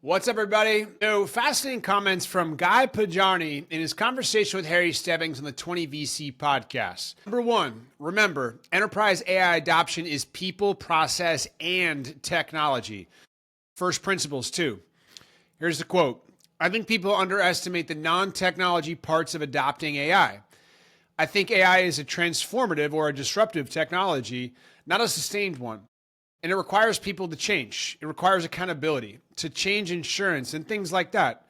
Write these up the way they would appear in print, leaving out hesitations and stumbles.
What's up, everybody? So, fascinating comments from Guy Podjarny in his conversation with Harry Stebbings on the 20 VC podcast. Number one, remember, enterprise AI adoption is people, process, and technology. First principles, too. Here's the quote. I think people underestimate the non-technology parts of adopting AI. I think AI is a transformative or a disruptive technology, not a sustained one. And it requires people to change. It requires accountability, to change insurance and things like that.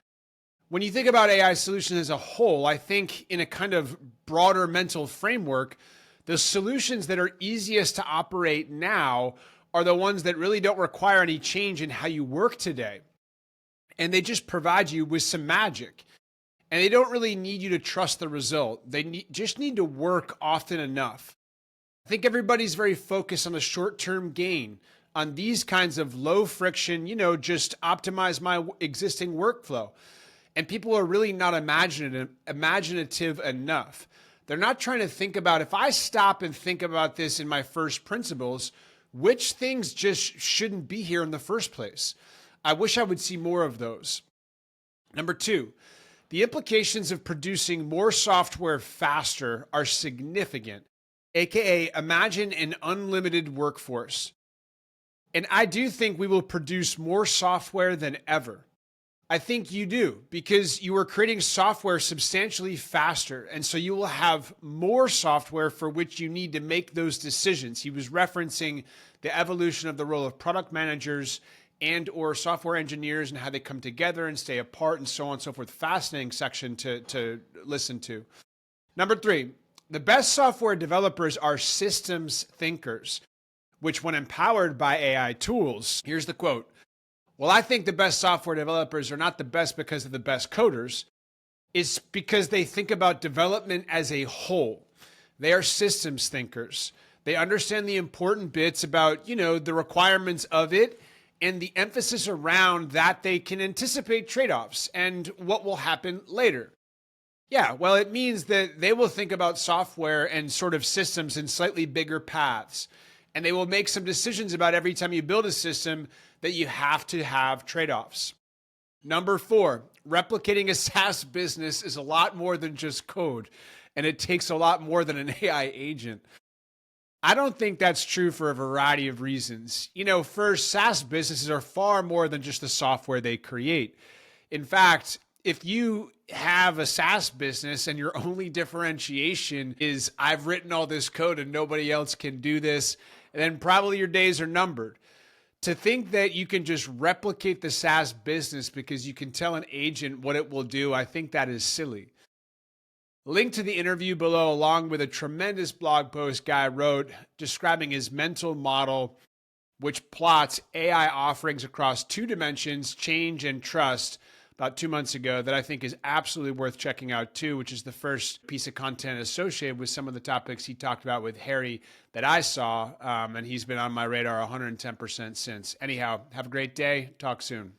When you think about AI solutions as a whole, I think in a kind of broader mental framework, the solutions that are easiest to operate now are the ones that really don't require any change in how you work today. And they just provide you with some magic. And they don't really need you to trust the result. They just need to work often enough. I think everybody's very focused on the short-term gain, on these kinds of low friction, just optimize my existing workflow. And people are really not imaginative enough. They're not trying to think about, if I stop and think about this in my first principles, which things just shouldn't be here in the first place. I wish I would see more of those. Number two, the implications of producing more software faster are significant. AKA, imagine an unlimited workforce. And I do think we will produce more software than ever. I think you do, because you are creating software substantially faster. And so you will have more software for which you need to make those decisions. He was referencing the evolution of the role of product managers and or software engineers and how they come together and stay apart and so on and so forth. Fascinating section to listen to. Number three, the best software developers are systems thinkers, which when empowered by AI tools, here's the quote. Well, I think the best software developers are not the best because of the best coders. It's because they think about development as a whole. They are systems thinkers. They understand the important bits about, the requirements of it and the emphasis around that they can anticipate trade-offs and what will happen later. Yeah, well, it means that they will think about software and sort of systems in slightly bigger paths. And they will make some decisions about every time you build a system that you have to have trade-offs. Number four, replicating a SaaS business is a lot more than just code. And it takes a lot more than an AI agent. I don't think that's true for a variety of reasons. First, SaaS businesses are far more than just the software they create. In fact, if you have a SaaS business and your only differentiation is I've written all this code and nobody else can do this, then probably your days are numbered. To think that you can just replicate the SaaS business because you can tell an agent what it will do, I think that is silly. Link to the interview below, along with a tremendous blog post Guy wrote describing his mental model, which plots AI offerings across two dimensions, change and trust, about 2 months ago, that I think is absolutely worth checking out too, which is the first piece of content associated with some of the topics he talked about with Harry that I saw, and he's been on my radar 110% since. Anyhow, have a great day. Talk soon.